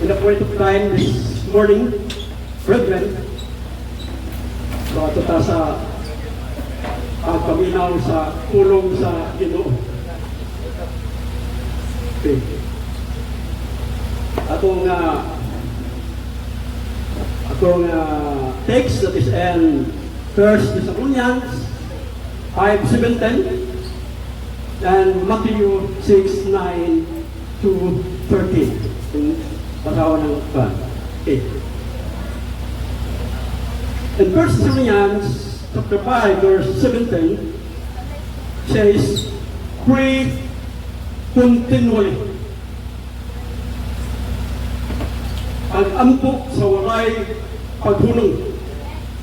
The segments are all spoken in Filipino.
in the point of time this morning, brethren, so ato ta sa pagpaminaw sa tulong sa Ginoo. Okay. Atong text that is in 1 Thessalonians 5:7-10 and Matthew 6:9 to 13. Yung pasawa ng ban. Okay. In 1 Thessalonians chapter 5 verse 17 says, pray continually. Pag-ampok sa walay paghunong.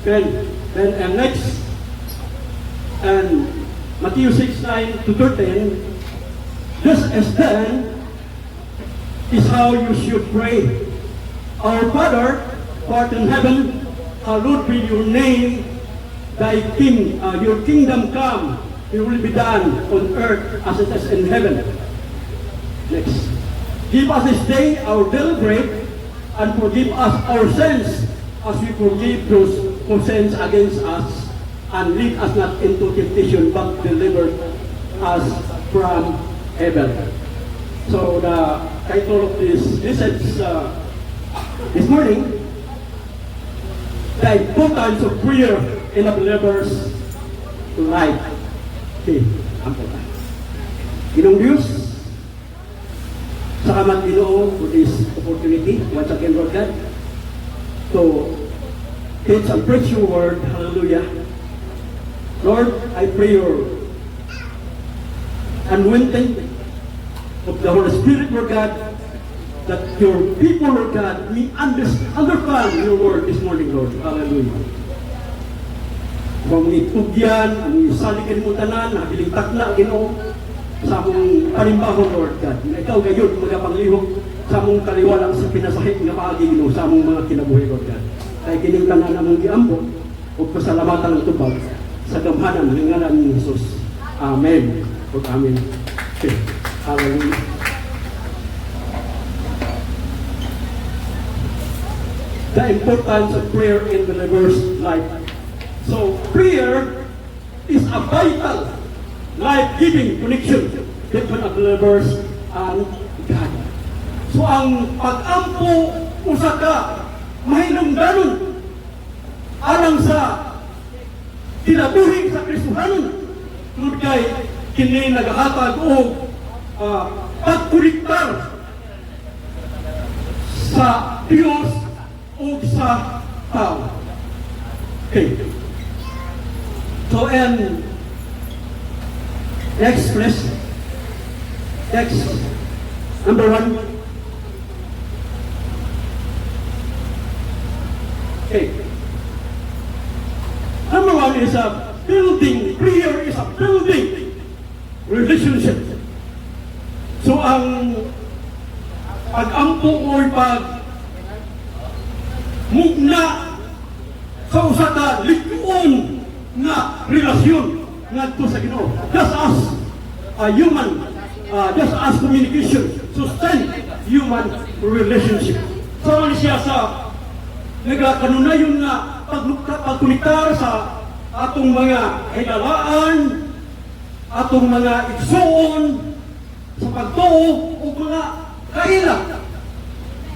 And next, and Matthew 6:9 to 13, just as then is how you should pray. Our Father, who art in heaven, hallowed be your name, your kingdom come, your will be done on earth as it is in heaven. Next. Give us this day our daily bread, and forgive us our sins, as we forgive those who sins against us, and lead us not into temptation, but deliver us from evil. So the title of this message this morning, the importance of prayer in a believer's life. Okay, ampo tayo. Ginong Diyos, salamat Ginoo for this opportunity, once again, Lord God, to teach and preach your word. Hallelujah. Lord, I pray your anointing of the Holy Spirit, Lord God, that your people, Lord God, may understand your word this morning, Lord. Hallelujah. Kung itugyan, ang salikin mo tanan, nabiling takna, Ginoo, sa among panimbaho, Lord God. Na ikaw gayon, magapanglihok sa among kaliwalang sa pinasahit nga paagi, Ginoo, sa among mga kinabuhi, Lord God. Kaya kining tanan among giambot, o pasalamatan ng tubag sa gamhanan ng ngalan ni Jesus. Amen. O amen. Okay. Hallelujah. The importance of prayer in the believer's life. So, prayer is a vital, life-giving connection between a believers and God. So, ang pag-ampo usa ka mahinungdanon alang sa kinabuhi sa Kristohanon, tungod kay kini nagahatag og pagkuliktar sa Dios o sa tao. Okay. So, and next, please. Next. Number 1. Okay. Number 1 is a building. Prayer is a building relationship. So, ang pag-ampo o pag-mugna sa usa ka likuon nga relasyon ngadto sa Ginoo. Just as just as communication sustain human relationship. So siya sa nagakanunayon nga pagkonektar sa atong mga higalaan, atong mga igsoon, sa pagtuo o mga kailang.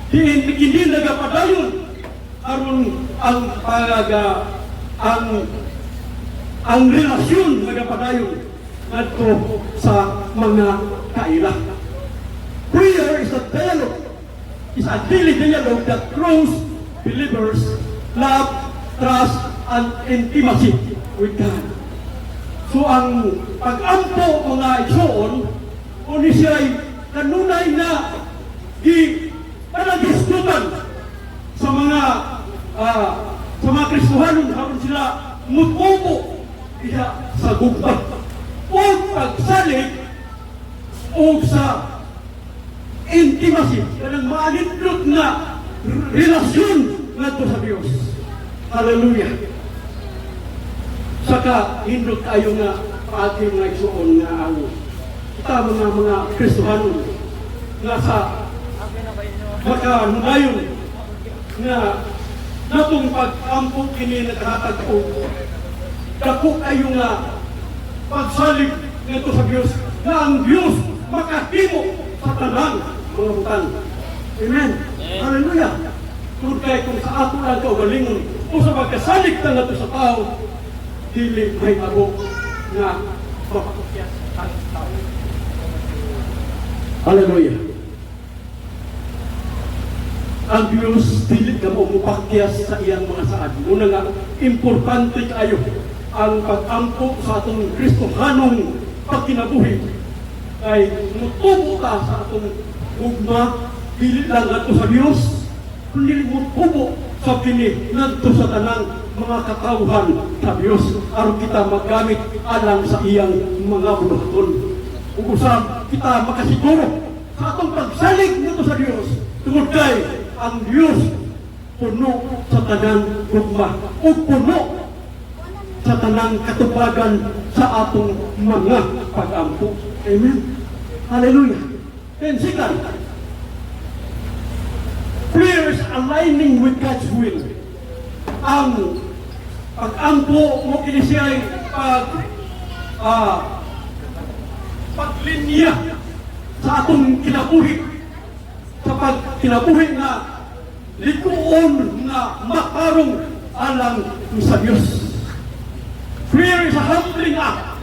Hindi nagapadayon aron ang relasyon nagapadayon ngadto sa mga kailang. Prayer is a dialogue, is a daily dialogue that grows believers' love, trust, and intimacy with God. So ang pag-ampo mga igsoon, kung siya'y kanunay na panagisdutan sa mga Kristohanon habang sila mutubo iya sa gugma o pagsalig o sa intimacy, kanang maalindot na relasyon ngadto sa Dios. Hallelujah. Saka hindot tayo nga paagi mga igsoon nga ang kita mga Kristohanon nga sa makanunayon nga natong pag-ampo kini naghatag o dako kayo nga pagsalig nito sa Diyos na ang Diyos makahimo sa tanang mga butang. Amen. Hallelujah. Tungod kay kung sa ato lang kaugalingon o sa pagkasalig na nato sa tao, dili may abo nga mapakukyas ang tao. Hallelujah. Ang Diyos dili ka mo mupakyas sa iyang mga saad. Una nga, importante kayo ang pag-ampo sa atong Kristohanong pagkinabuhi. Kay mutubo ka sa atong ugma, dili lang ato sa Diyos, kundi mutubo sa kini ngadto sa tanang mga katawhan sa Diyos aron kita magamit alang sa iyang mga buhaton. Ug usab kita makasiguro sa atong pagsalig ngadto sa Diyos tungod kay ang Diyos puno sa tanang ugma ug puno sa tanang katubagan sa atong mga pag-ampo. Amen. Hallelujah. And second, prayer is aligning with God's will. Ang pag-ampo mo kini siya ay paglinya sa atong kinabuhi, sa pagkinabuhi na likuon na makarong alang sa Diyos. Prayer is a humbling act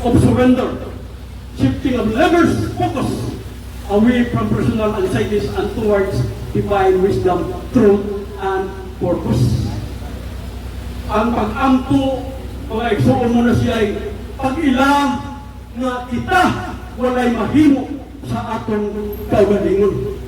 of surrender, shifting of lovers' focus away from personal anxieties and towards divine wisdom, truth, and purpose. Ang pag-ampo, mga igsoon mo na siya ay pag-ilang na kita walay mahimo sa atong kaugalingon.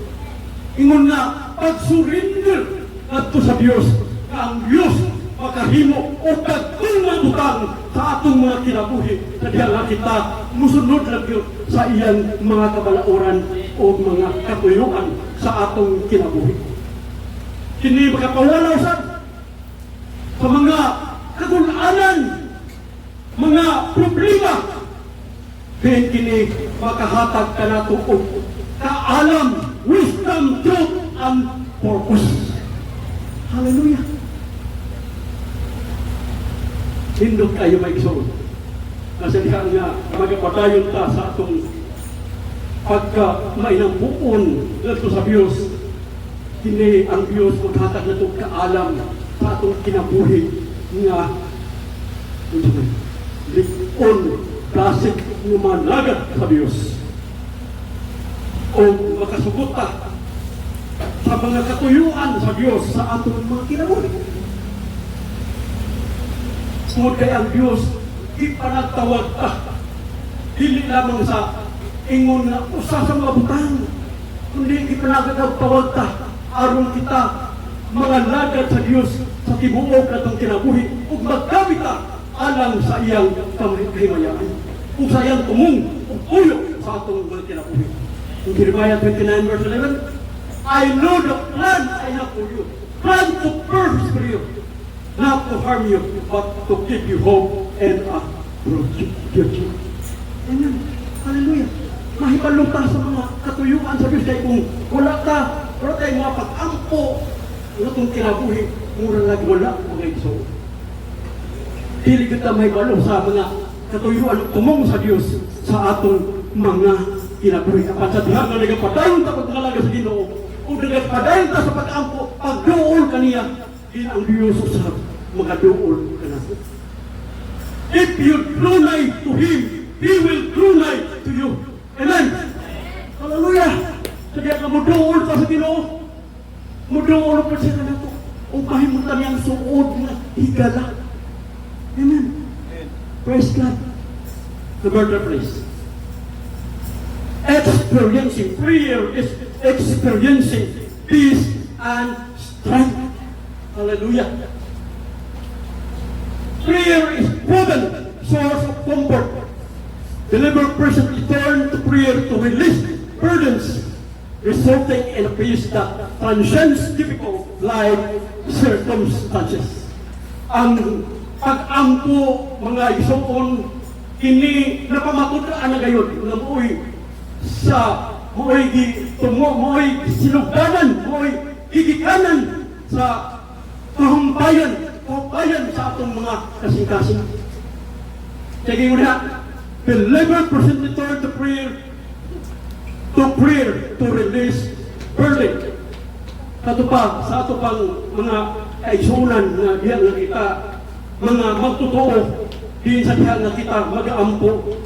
Ingon na pag-surrender nato sa Diyos na ang Diyos makahimo o kagtungan butang sa atong mga kinabuhi. Kaya nga kita musunod lang yun sa iyang mga kabalauran o mga katuyuan sa atong kinabuhi. Kini makapawalaw sa mga kagulanan, mga problema, kaya kini makahatag ka nato og kaalam, wisdom, truth, and purpose. Hallelujah. Hindot kayo may igsoon. Kasi diha nga magapadayon ta sa atong pagka mainampuon nato sa Diyos. Kini ang Diyos maghatag nato kaalam sa atong kinabuhi nga likon klasik nga managat sa Diyos. O makasugot ta sa mga katuyuan sa Diyos sa atong mga kinabuhi. Sumod kay ang Diyos, di pa nagtawag ta. Dili lamang sa ingon na usa sa mga butang. Kundi di pa nagtawag ta. Aron kita mga lagad sa Diyos sa tibuok natong kinabuhi. Ug maggamit ta alang sa iyang kahimayaan. Ug sa iyang tumong ug uyo sa atong mga kinabuhi. In Jeremiah 29 verse 11, I know the plan I have for you. Plan to purpose for you. Not to harm you, but to give you hope and a future. Amen. Hallelujah. Mahibalong ta sa mga katuyuan sa Diyos. Kaya kung wala tayong mga pag-ampo na itong kinabuhi, murang lagi wala mga iso. Dili kita mahibalong sa mga katuyuan tumong sa Diyos sa atong mga kinabuhi. Apan sa dihan na nagapadayon ta pagkalaga sa Ginoo, kung nagapadayon ta sa pag-ampo, pag-duol kaniya, din ang Diyos sa mga doon ka na. If you draw nigh to Him, He will draw nigh to you. Amen. Hallelujah. Kaya ka mo doon pa sa Ginoo. Mo doon pa siya na ito. O mahimutan niyang suod na higala. Amen. Praise God. The murder place. Experiencing. Prayer is experiencing peace and strength. Hallelujah. Prayer is proven source of comfort. Deliver person to turn to prayer to release burdens, resulting in a peace that transcends difficult life circumstances. Ang pag-ampo mga igsoon, ini napamatud-an na gayon, namuoy sa mo'y mo'y sinugdanan, mo'y gigikanan sa kahumpayan sa atong mga kasing-kasing. Sige mo na, believer present return to prayer to release burden. Kato pa, sa ato pang mga kaigsunan na diyan na kita, mga magtotoo, din sa diyan na kita mag-aampo,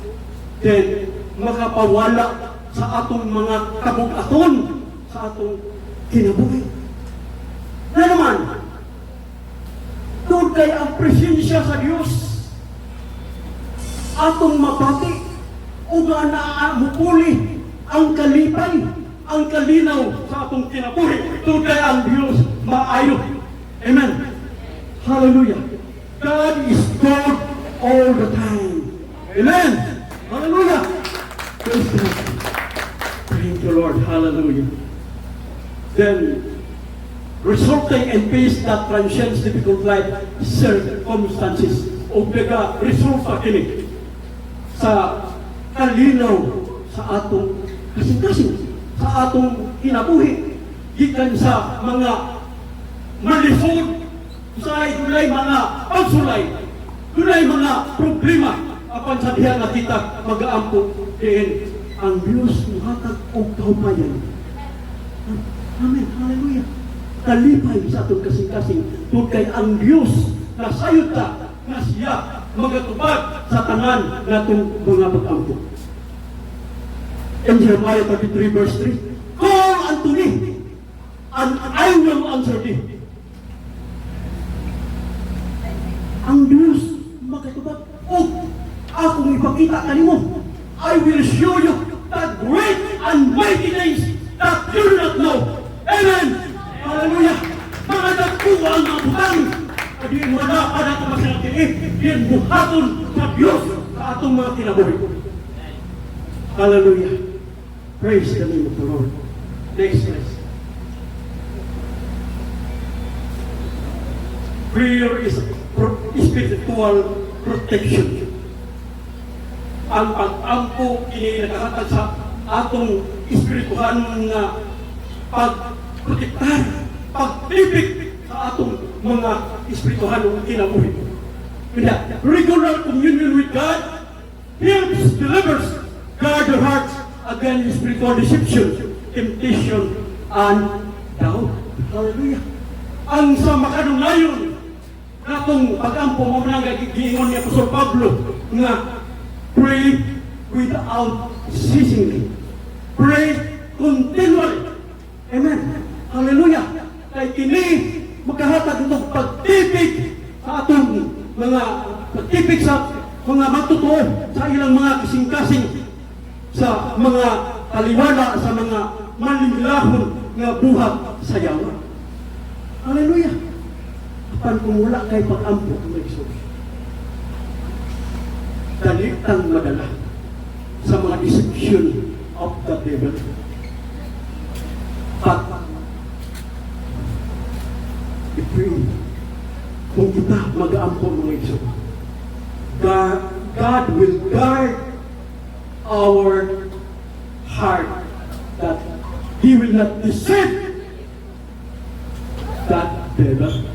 then makapawala sa atong mga kabug-aton, sa atong kinabuhi. Na naman, doon kay ang presensya sa Diyos, atong mapati, o nga naamupuli ang kalipay, ang kalinaw sa atong kinabuhi. Doon kay ang Diyos maayo. Amen. Hallelujah. God is God all the time. Amen. Hallelujah. Praise God. Thank you, Lord. Hallelujah. Then, resulting in peace that transcends difficult life circumstances. O daga, resulta kini sa kalinaw sa atong kasing-kasing, sa atong kinabuhi, gikan sa mga malisod, sa dunay mga pagsulay, dunay mga problema, apan sa diha nga kita mag-aampo diin ang Diyos muhatag og kahupayan. Amen. Hallelujah. Kalipay sa atong kasing-kasing tungod kay ang Diyos na sayod ta na siya magatubag sa tanan natong mga pag-ampo. In Jeremiah 33 verse 3, call unto me, and I will answer thee. Ang Diyos magatubag, o akong ipakita kanimo, I will show you the great and mighty things that you do not know. Amen. Hallelujah. Mga nagkuha ang mga butang, di mo na para ito masinatili, din buhaton sa Diyos sa atong mga kinabuhi. Hallelujah. Praise the name of the Lord. Next verse. Prayer is spiritual protection. Ang pag-ampo kini nakahatag sa atong espirituhan na pagprotektar, pagtibig sa atong mga espirituhan ng kinabuhi. Regular communion with God helps, delivers, guard your hearts against spiritual deception, temptation, and doubt. Hallelujah. Ang sa makanunayon natong pag-ampo mo nang gigingon ni Apostol Pablo nga pray without ceasing. Pray continually. Amen. Hallelujah. Kay kini magkahatag ng pagtipig sa atong mga pagtipig sa mga magtotoo sa ilang mga kasing-kasing, sa mga kaliwala, sa mga malinglahon nga buhat sa yawa. Hallelujah. Apan kung wala kay pag-ampo ang Diyos, dalitang madala sa mga deception of the devil. But i-pray kung kita mag-aampo mga Diyos, God will guard our heart that He will not deceive that devil.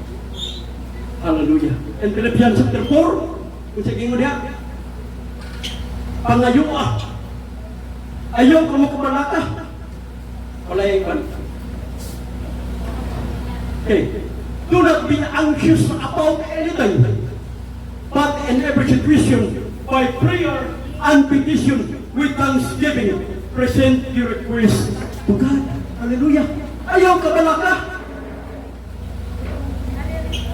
Hallelujah. And Philippians chapter 4, kung sige mo niya, pangayua, ayaw ka mo kumalaka. Wala yung iban. Okay. Do not be anxious about anything, but in every situation, by prayer and petition, with thanksgiving, present your request to God. Hallelujah. Ayaw ka malaka.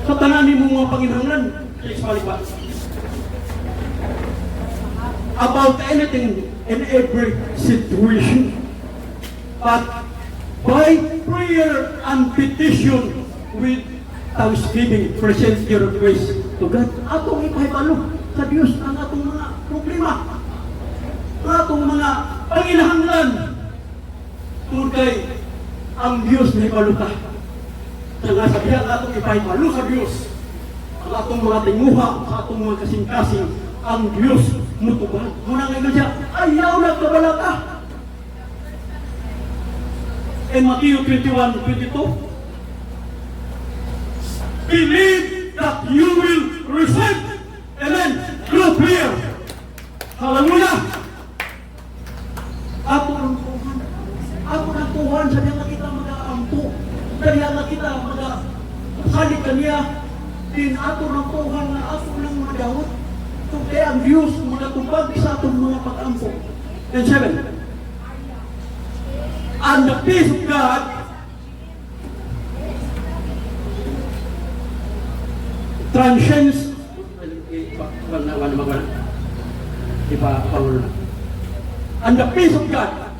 Sa tanan mo mga Panginoon, please palibas. About anything in every situation. But by prayer and petition with thanksgiving, present your request to God. Atong ipahibalo sa Diyos ang atong mga problema, ang atong mga panginahanglan. Tungkol kay ang Diyos na ibalo ta. Sa nga sabihan atong ipahibalo sa Diyos ang atong mga tinguha, sa atong mga kasing-kasing, ang Diyos mutuban. Muna ngayon siya, ayaw na kabala ka. in Matthew 21:22. Believe that you will receive. Amen. Through prayer. Hallelujah. Ako ang Tuhan. Ako ang Tuhan. Sa diyan kita mag-aampo. Sa diyan kita mag-salit kaniya. Din ato ng Tuhan na ako ng madawat. So kaya ang Diyos magatubag sa atong mga pag-ampo. And 7. And the peace of God transcends and the peace of God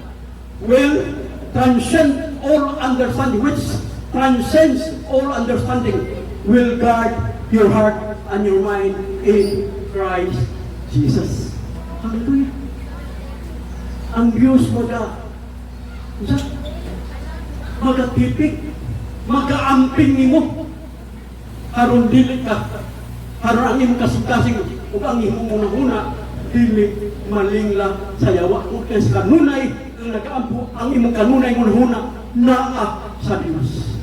will transcend all understanding, which transcends all understanding, will guard your heart and your mind in Christ Jesus. Hallelujah. Ang Diyos magatipik, magaamping nimo. Haron dili ka, haron ang imong kasing-kasing ug ang imong una-una dili malingla sa yawa ug kes kanunay ang nagaampo ang imong kanunay una-una naa sa Dios.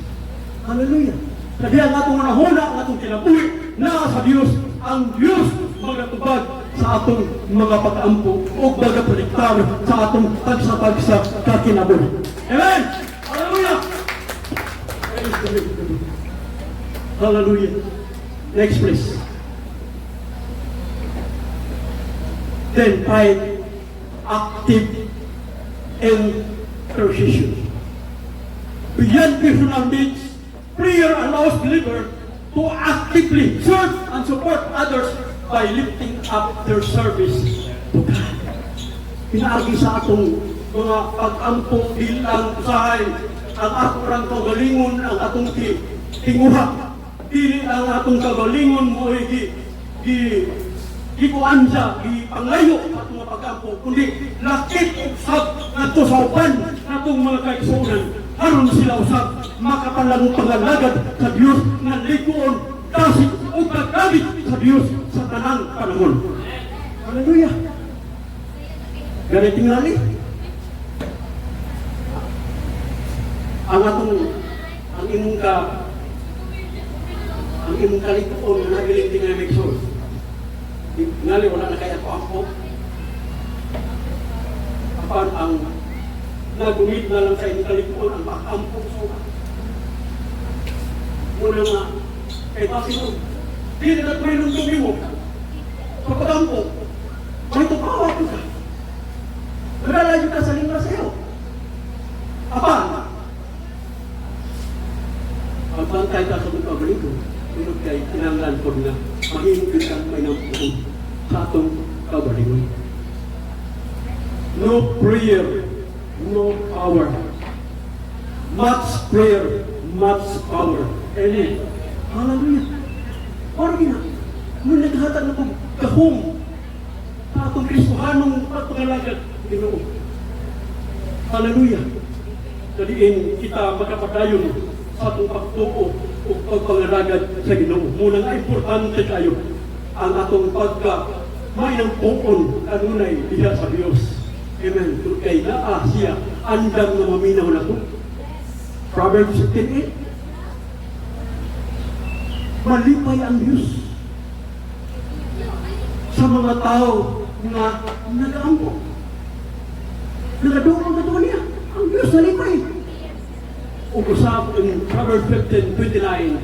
Hallelujah. Kaya ang atong una-una ang atong kinabuhi naa sa Dios. Ang Dios magatubag sa atong mga pag-ampo ug magapaligtar sa atong tagsa-tagsa kakinabuhi. Amen. Hallelujah. Praise the Lord. Hallelujah. Next please. Then 5, active intercession. Beyond personal needs, prayer allows believer to actively serve and support others by lifting up their service to God. Pinaagi sa atong mga pag-ampo bilang usahay ang atong kagalingon, ang atong tinguha. Dili ang atong kagalingon mo gikuan siya, gipanglayo sa atong mga pag-ampo, kundi lakit usab nato sa uban natong mga kaigsuonan. Aron sila usab makapalang pangalagad sa Dios nga liguon dasig ug paggamit sa Dios sa tanang panahon. Hallelujah. Gani tingali ang imong kalikuon na nabiling tingnan may soul. Ngali wala na kaya ko ako. Apan ang nagumit na lang sa imong kalikuon ang pag-ampo so. Muna nga kay pasino. Dili na may nung mo. Kapag ampo, may tupawa ko ka. Nagalayo ka sa lingkar sa'yo. Apan, pagpantay ka sa mga pabalik ko, pinag kay kinanglan ko na mahimugin kang may nampuon sa atong kabalingon. No prayer, no power. Much prayer, much power. Amen. Hallelujah. Parang gina, nung naghatag na kong kahong sa atong Kristohanong pagpangalagad, Ginoo. Hallelujah. Daliin kita magkapadayon sa atong pagtuo o pagpangalagad sa Ginoo. Muna nga importante kayo ang atong may ng puon kanunay diha sa Dios. Amen. Kay naa siya andam na maminaw na po. Proverbs 15:8. Malipay ang Diyos sa mga tao na nag-aampo. Nagadoon ang katuwa niya. Ang Diyos nalipay. Usap in Proverbs 15:29,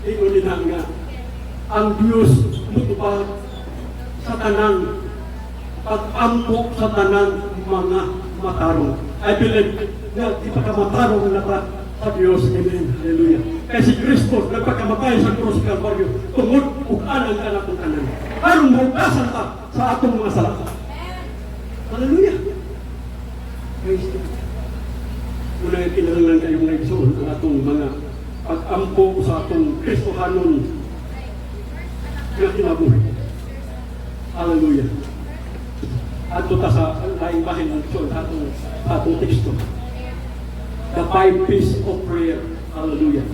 ingon nila nga, ang Diyos mutupad sa tanang pag-ampo sa tanang mga matarong. I believe na di pa kamatarong na pa sa Diyos. Amen. Hallelujah. Kasi Kristo nagpakamatay sa krus Kalbaryo tungod ug anang kanatong tanan. Aron bukasan ta sa atong mga sala. Hallelujah. Praise God. Muna kinahanglan kayong naigsoon ang atong mga pag-ampo sa atong Kristohanon na kinabuhi. Hallelujah. Ato ta sa laing bahin ng Diyos atong teksto. The 5 P's of prayer. Hallelujah.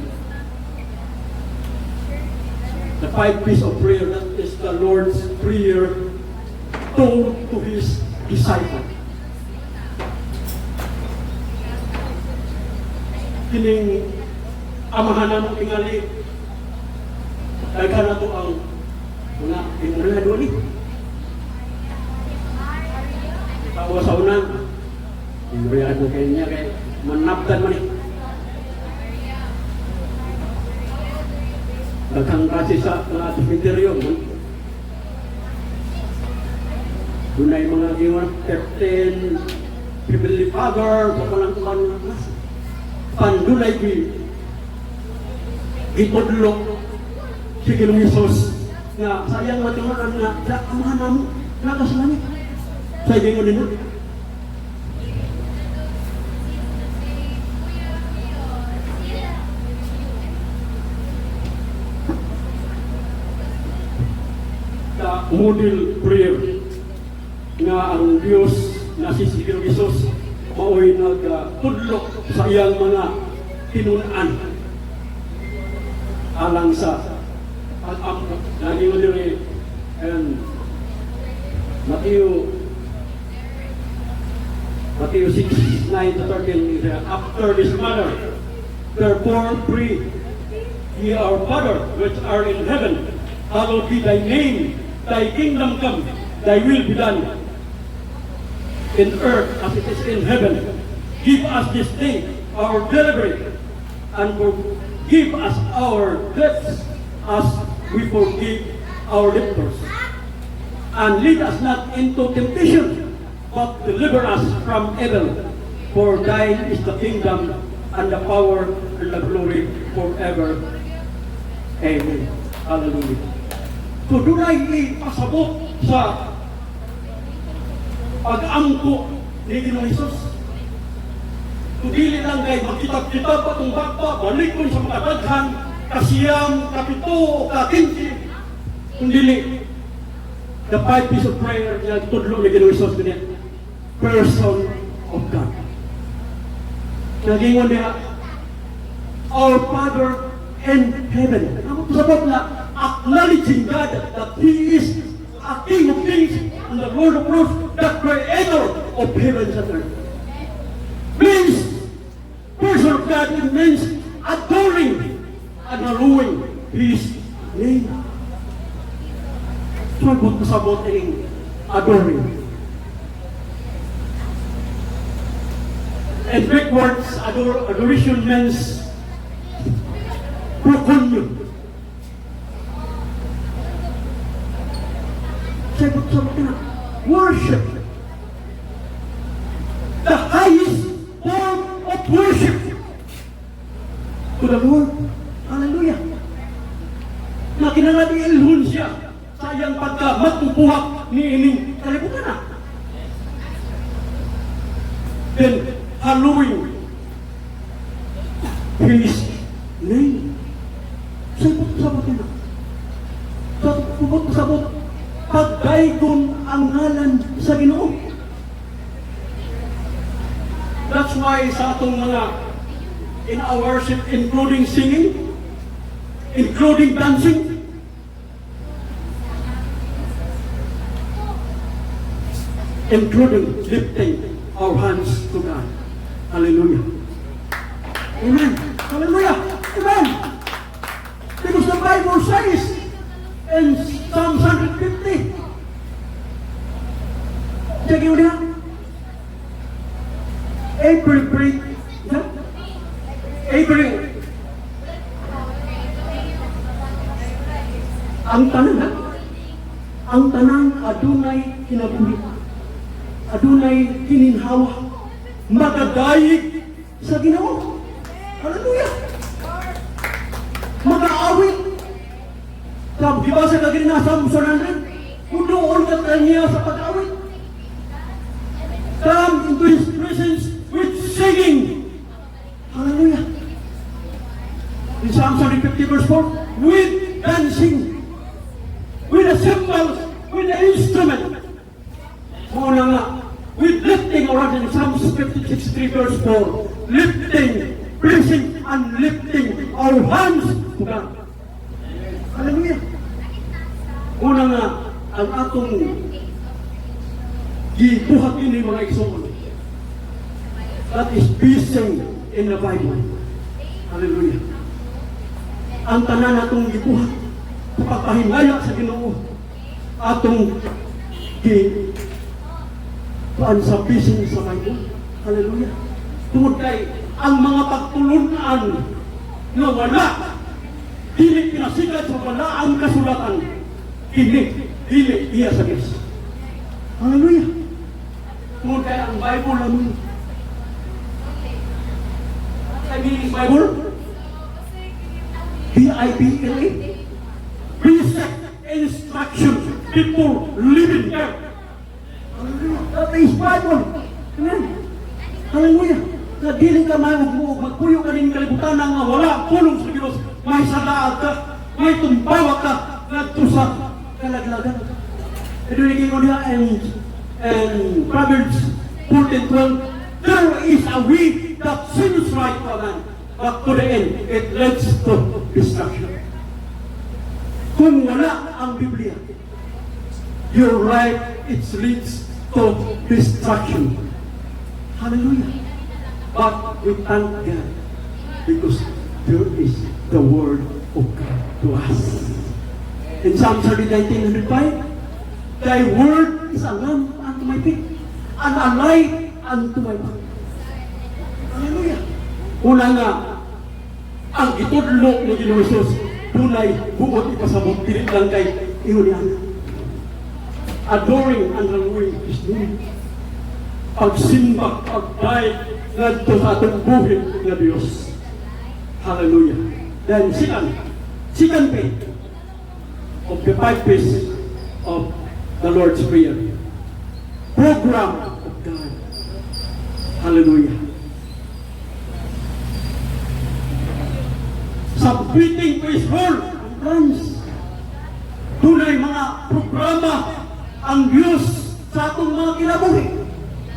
The 5 P's of prayer, that is the Lord's Prayer told to His disciples. kining amahan na mong tingali. Daghan na to ang mga pinarado ni. Tawa sa unang, pinarado kayo niya kay manaptan man eh. Daghang kasi sa mga cemetery dunay mga giwan captain, Heavenly Father, papalang mga klase. Pandunay gitudlok si Ginoong Hesus nga sayang matumaran na sa amahan namo nakas langit. Sa gingon din model prayer nga ang Diyos na si Ginoong Hesus mao'y nagtudlok sa iyang mga tinunan alang sa pag-ampo. Lagi mo din and Matthew 6:9-13 is after this manner, therefore pray ye our Father which art in heaven, hallowed be thy name, thy kingdom come, thy will be done in earth as it is in heaven. Give us this day our daily bread, and forgive us our debts as we forgive our debtors. And lead us not into temptation, but deliver us from evil. For thine is the kingdom, and the power, and the glory forever. Amen. Hallelujah. So doon ay ipasabot sa pag-angko ni Ginoong Hesus. Kung dili lang kay magkitab-kitab pa itong bakba, balikon sa mga daghan, kasiyam, kapito, o kakinti. Kung dili, the 5 piece of prayer niya, tudlo ni Ginoong Hesus niya, person of God. Nagingon niya, our Father in heaven. Ang sabot na, acknowledging God that He is a King of Kings and the Lord of Lords, the Creator of heaven and earth. Means, person of God, it means adoring and hallowing His name. Sabot ang adoring. And Greek words, adoration means prokunyo. Sabot na, worship. The highest form of worship to the Lord. Hallelujah. Na kinangati ilhun siya sa iyang pagka-matupuhak ni ining kalibutan na. Then, hallowing His name. Sabot na. Sabot pagdaygon ang ngalan sa Ginoo. That's why sa atong mga in our worship, including singing, including dancing, including lifting our hands to God. Hallelujah. Amen. Hallelujah. Amen. Because the Bible says in Psalm 150, check it out. Ang tanan adunay kinabuhi, adunay kininhawa, magadayig sa Ginoo. Hallelujah. Mag-aawit. Di ba sa kagin na Psalm 100? Kung doon ka niya sa pag-aawit. Come into His presence with singing. Hallelujah. In Psalm 150 verse 4, with dancing, with the cymbals, with the instrument. Muna nga, with lifting, or in Psalm 56 verse 4, lifting, praising, and lifting our hands to God. Hallelujah. Muna nga, ang atong gibuhat ini mga igsoon. That is being in the Bible. Hallelujah. Ang tanan natong gibuhat sa pagpahinaya sa Ginoo atong gi kuan sa bisin sa Bible. Hallelujah. Tungod kay ang mga pagtulunan nga wala dili pinasikat sa wala ang kasulatan dili iya sa Diyos. Hallelujah. Tungod kay ang Bible namin I mean Bible B-I-B-L-E Precept Instruction People living there. Hallelujah. That is Bible. Amen. Hallelujah. Na dili ka magpuyo ka rin kalibutan nga wala pulong sa Diyos. May salaad ka, may tumbawa ka, ngadto sa kalaglagan. Ito yung niya and Proverbs 14:12, there is a way that seems right to a man, but to the end, it leads to destruction. Kung wala ang Biblia, you're right, it leads to destruction. Hallelujah. But we thank God because there is the Word of God to us. In Psalm 19:105, Thy Word is a lamp unto my feet, and a light unto my path. Hallelujah. Una nga, ang itudlo ni Ginoong Hesus, dunay buot ipasabot, dili lang kay iyon. Adoring and hallowing His name. Pagsimba, pagdayeg ngadto sa atong buhit nga Dios. Hallelujah. Then second page of the 5 pieces of the Lord's Prayer. Program of God. Hallelujah. Submitting to His role and plans. Tunay mga programa ang Diyos sa atong mga kinabuhi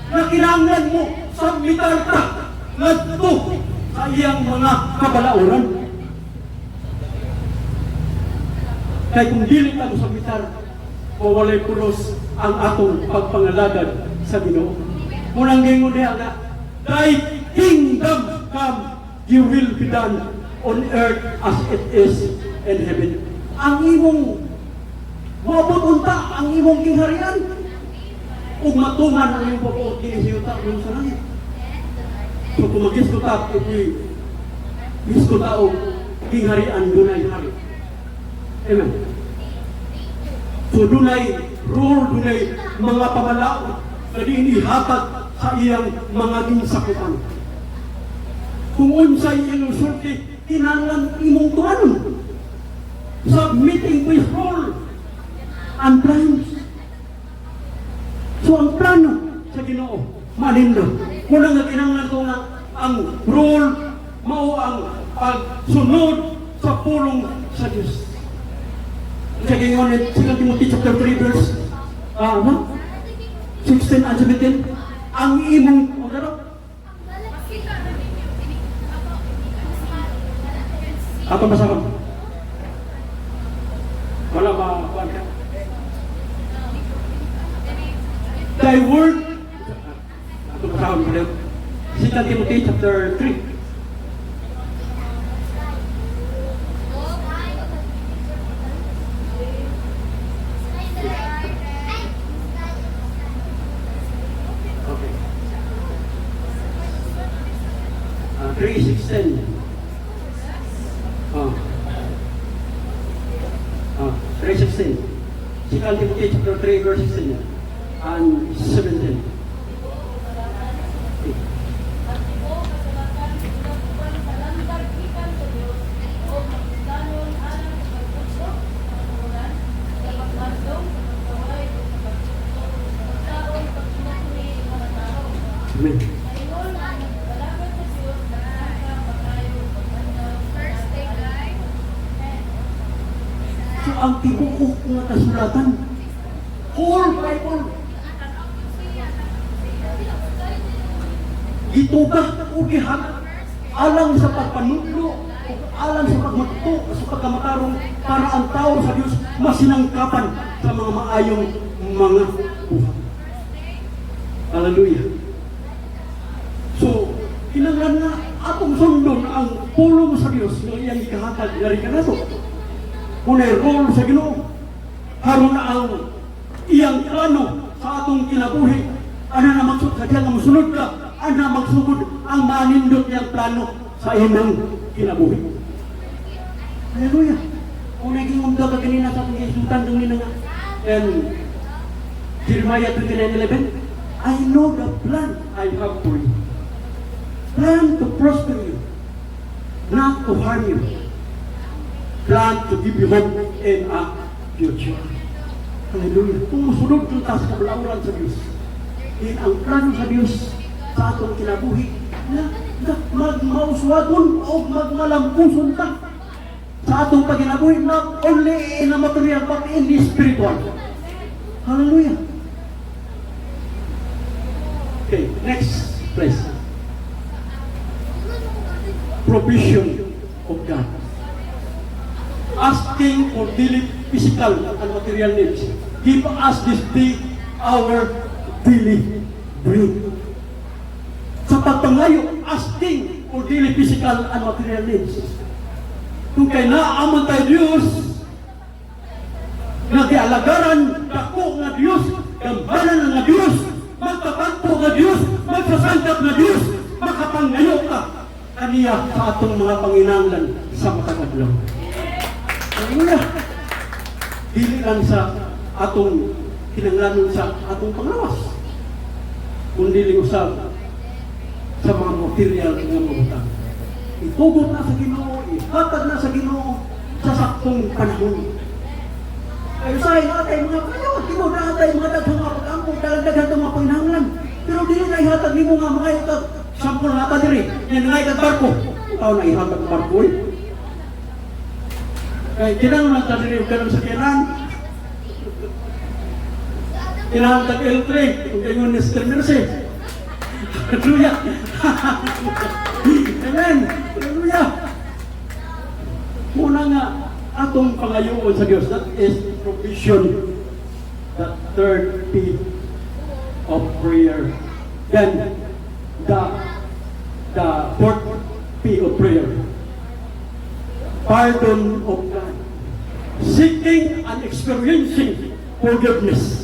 na kinahanglan mo submitar ka ngadto sa iyang mga kabalauran. Kaya kung dili ka mo submitar, mawalay pulos ang atong pagpangalagad sa Ginoo. Munang gingon diha nga, Thy kingdom come, your will be done on earth as it is in heaven. Ang imong maabot unta ang imong kingharian ug matuman ang imong pabuot kini sa yuta ug sa langit. So kung magis ko ta ko tao kingharian dunay hari. Amen. So dunay rule, dunay mga pamalaot na inihatag sa iyang mga ginsakutan. Kung unsay inusulti, kinahanglan imong tuanon. Submitting to His role and plans. So ang plano sa Ginoo, malindo. Muna nga kinahanglan ko nga ang role, mao ang pagsunod sa pulong sa Diyos. Sa gingon ni 2 Timothy chapter 3 verse 16 and 17, ang imong apa masakan? Wala ba kuan ka? Thy word ato masakan mo daw. 2 Timothy chapter 3. Okay. 3:16. 3:16. 2 Timothy chapter 3 verse 16 and 17. Amen. So ang tibuok nga kasulatan, whole Bible, gitugah o gihat alang sa pagpanudlo, alang sa pagmatuto, sa pagkamatarong para ang tao sa Diyos masinangkapan sa mga maayong mga buhat. Hallelujah. So, kinahanglan na atong sundon ang pulong sa Dios nga iyang ikahatag nga rin kanato. Unay role sa Ginoo. Haron na ang iyang plano sa atong kinabuhi. Ano na magsud sa diyan nga mosunod ka, ano na magsugod ang manindot niyang plano sa imong kinabuhi. Hallelujah. Kung naging umda ka kanina sa atong isutan dong nina nga. And Jeremiah 29:11, I know the plan I have for you. Plan to prosper you, not to harm you. Plan to give you hope and a future. Hallelujah. Kung musunod kung taas sa kalauran sa Diyos, din ang plano sa Diyos sa atong kinabuhi na magmauswagon o magmalampuson ta sa atong pagkinabuhi, not only in a material but in the spiritual. Hallelujah. Okay, next place. Provision of God. Asking for daily physical and material needs. Give us this day our daily bread. Sa pagpangayo, asking for daily physical and material needs. Kung kay naaman tayo Diyos, nagialagaran, dako nga Diyos, gambanan nga Diyos, magkapanto nga Diyos, magsasangkap nga Diyos, makapangayo ka kaniya sa atong mga panginanglan sa matag-adlaw. Hallelujah. Dili lang sa atong kinanglanon sa atong panglawas, kundi usab sa mga material nga mabutang. Itugot na sa Ginoo, ihatag na sa Ginoo sa saktong panahon. Ay usahay na tayo mga kayo, Ginoo na tayo mga daghang mga pag-ampong, dagdagan itong mga panginahanglan. Pero dili na ihatag ni mo nga mga ito, sampol na ata diri, yan na ikat barko. Tao na ihatag ng barko eh. Kaya kinang na ata diri, ganang sa kinan. Kinahantag L3, kung kayo ni Mr. Mercy. Hallelujah. Amen. Hallelujah. Muna nga, atong pangayoon sa Diyos, that is provision. The third P of prayer. Then, the fourth P of prayer. Pardon of God. Seeking and experiencing forgiveness.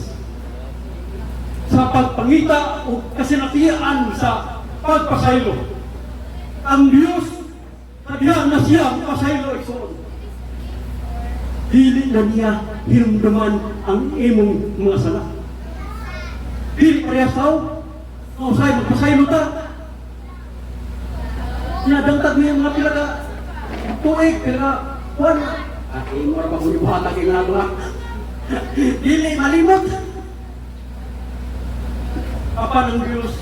Sa pagpangita o kasinatian sa pagpasaylo. Ang Diyos, kadihan na siya pasaylo iksoon. Dili na niya hinumduman ang imong mga sala. Dili parehas tao, kung sa'yo magpasaylo ta, sinadangtag niya mga pilaga tuig, pilaga kuwan. Imo ra ba kung ibuhatag yung nagawa? Dili malimot. Apa ng Diyos,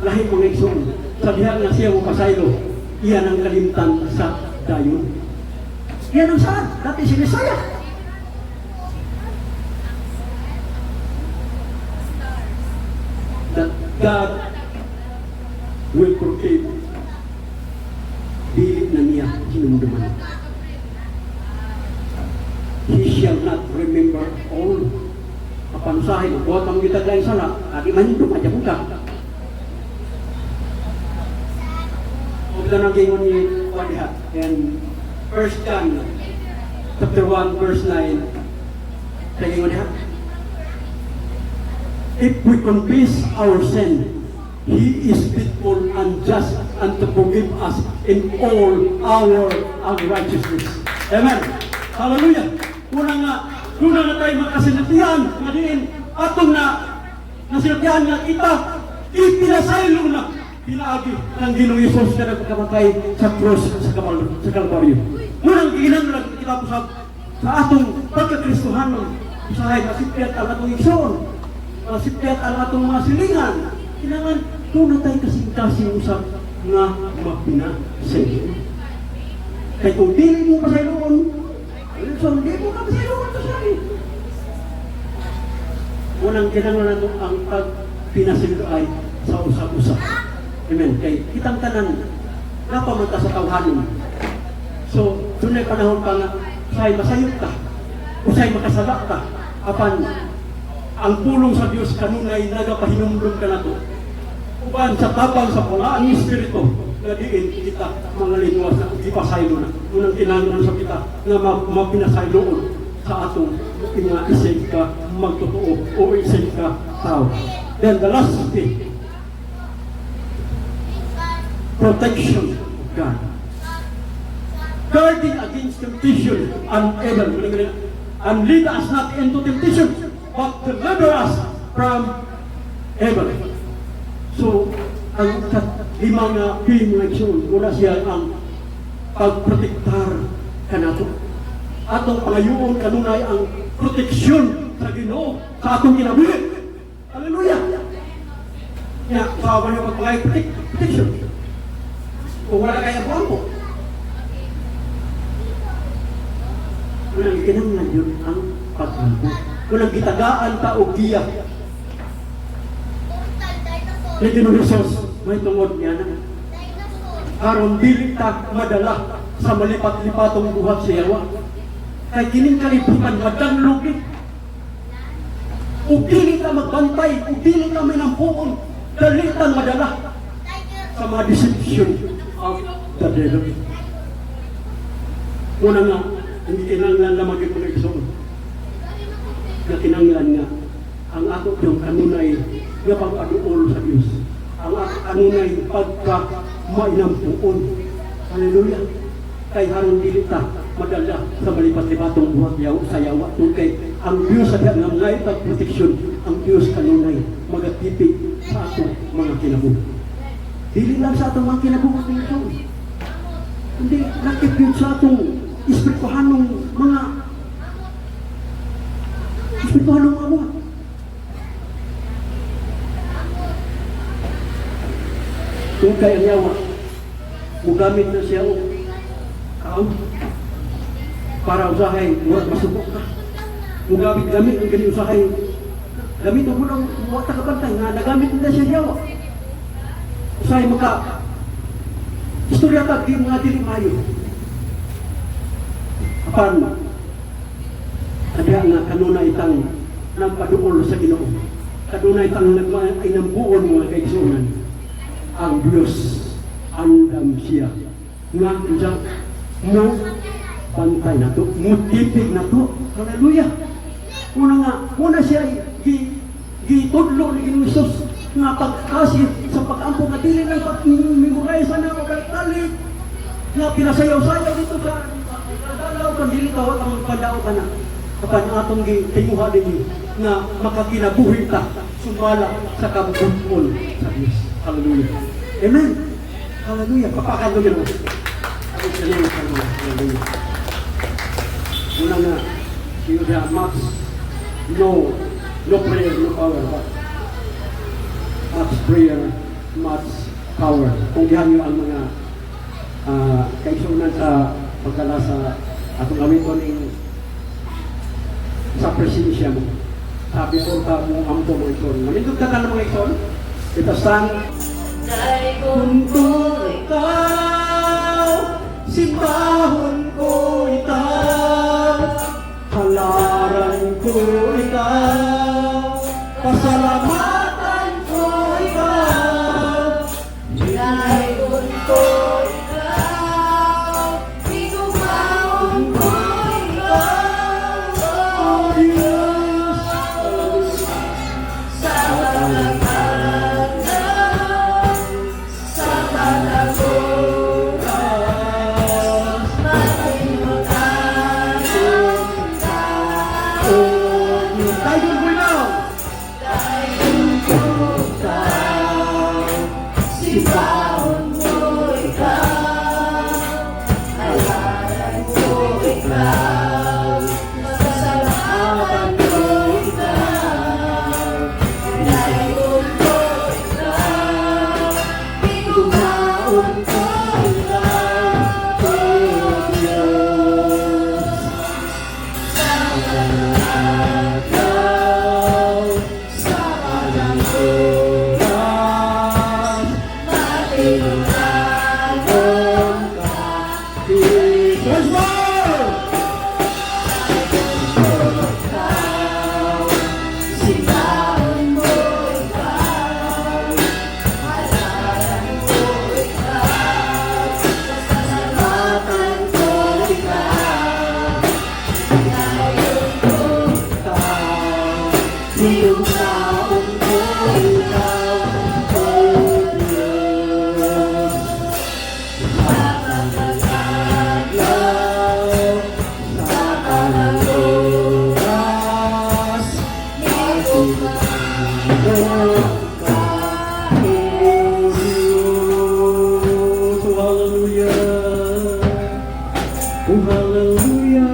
lahi mong iksoon. Sabihan na siya mo pasaylo, iyan ang kalimtan sa dayon. Iyan ang saan? Dati si Messiah. That God will forgive. Dili na niya sinumduman. He shall not remember all. Kapanusahin, buhat ang kita dahil sana, adi manindong, adya mo ka. Huwag na nang gingon ni Wadihat. And 1 John chapter 1 verse 9, sa gingon niya, if we confess our sin, He is faithful and just and to forgive us in all our unrighteousness. Amen. Hallelujah. Una na tayo makasinatihan nga diin atong nasinatihan nga kita ipinasaylo na pinaagi ng Ginoong Hesus na nagpakamatay sa krus sa Kalbaryo. Unang ginanlag kita po sa atong pagkakristohanon, usahay masipyat ang atong igsoon, masipyat ang atong mga silingan. Kailangan doon na tayo kasing-kasing usap nga mapinasaylo. Kaya kung dili mo pasayloon, so hindi mo ka pasayloon sa sabi. Unang kinanglan nato ang pagpinasaylo ay sa usap-usap. Amen. Kay kitang tanan napamunta sa tawhanon. So, doon ay panahon pa nga usay masayot ka, usay makasala ka, apan ang pulong sa Diyos kanunay nagapahinumdum ka na to. Uban sa tapang sa pulaan ng Espiritu, nga diin kita mga linwas na ipasaylo na. Unang kinahanglan sa kita nga mapinasayloon sa atong nga isig ka magtotoo o isig ka tao. Then the last thing, protection of God. Guarding against temptation and evil. And lead us not into temptation, but deliver us from evil. So, ang limang mga igsoon, muna siya ang pagprotektar kanato. Atong pangayoon kanunay ang proteksyon sa Ginoo sa atong kinabuhi. Hallelujah! Kaya, sa mga pagpangay protection. Kung wala kaya buwan mo, walang kinanglan yun ang paghampo. Walang gitagaan ta o giya. Lagi ng resource, may tungod niya na. Karon dili ta madala sa malipat-lipatong buhat sa yawa. Kay kining kalibutan madanglog ni. Ug dili ta magbantay, ug dili ta minampuon, dali ta madala sa mga deception of the devil. Una nga, hindi kinanglan na mag-ipag-igsoon. Na kinanglan nga, ang ato yung kanunay nga pag-aduol sa Diyos. Ang ato kanunay pagka mainampuon. Hallelujah! Kay harong dilita, madala sa malipat-lipatong buhat sa yawa. Kay ang Diyos sa diyan nga ngay pag-proteksyon, ang Diyos kanunay magatipig sa ato mga kinabuhi. Dili lang sa atong mga kinabuhi nito. Hindi nakit yun sa atong espirituhanong mga abuhat. Kung kaya yawa, mugamit na siya o para usahay, murag masubok ka. Mugamit gamit ang ganyan usahay. Gamit ang munang muwata kabantay nga nagamit na siya yawa. Usahay maka istorya ka, di mga dili mayo. Apan, kaya nga kanunay itang nampaduol sa Ginoo. Kanunay itang nagmainambuon mga kaigsunan. Ang Diyos, andam siya. Nga, dyan, mo, pantay na to, mo tipig na to. Hallelujah! Una siya, gitudlo ni Ginoo Hesus nga pagkasip sa pag-ampo nga dili ng pag-miguray sa na pagkalitalik nga pinasayaw-sayaw dito sa dalaw kang dili tawag ang padaw ka na kapan atong tinguha din nga makakinabuhi ta sumala sa kabubuton sa Diyos. Hallelujah. Amen. Hallelujah. Papakalo mo. Hallelujah. Una nga, you have much no prayer, no power, but much prayer, much power. Kung dihan nyo ang mga kaigsunan sa pagdala sa atong gamiton sa presensya mo. Sabi ko ta mo amto mo ito. Namindog ka na mga ito. Ito sang dahil kung ikaw, simbahon ko ikaw, halaran ko ikaw, pasalamatan ko ikaw, dahil kung ikaw, pinumahon ko ikaw, oh Diyos, sa ikaw, O Diyos. Napakagalaw sa kaluras, natutulog ka, O Diyos. Oh, hallelujah. Oh, hallelujah.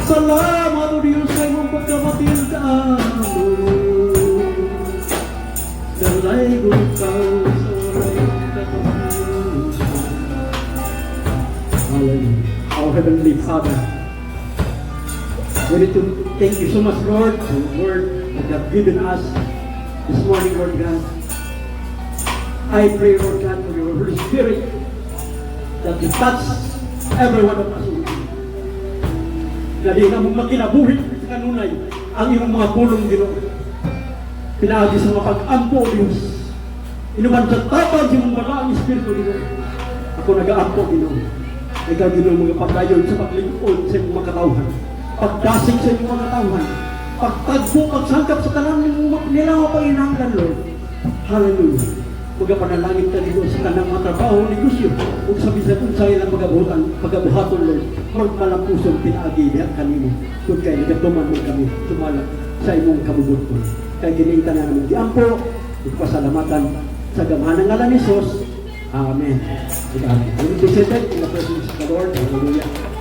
Salamat, O Diyos, sa iyong pagkamatintaan mo. Dalay ko ikaw sa walang katapusan. Hallelujah. Our Heavenly Father, we need to thank you so much, Lord, for the word that you have given us this morning, Lord God. I pray, Lord God, for your Holy Spirit that you touch every one of us. Dali na mong makinabuhi sa kanunay ang iyong mga pulong, Ginoo. Pinaagi sa mga pag-ampo, Diyos. Inuman sa tapang sa mga malaking Espiritu, Ginoo. Ako nag-aampo, Ginoo. Ikaw, Ginoo, mga paglayon sa paglingkod sa iyong mga katawhan. Pagdasig sa iyong mga katawhan. Pagtagpo, pagsangkap sa tanan nila mga panginahanglan, Lord. Hallelujah. Magapanalangin ka dito sa kanang mga trabaho, negosyo, kung sabi sa kung sa ilang pagabuhaton, Lord, magpalampusong pinaagi niya kanino, kung kaya nagatuman mo kami, sumalap sa imong kabubuton. Kaya ginita na naman diampo, ippasalamatan sa gamahan ng ngalan ni Jesus. Amen. Amen. We be seated in the presence of the Lord. Hallelujah.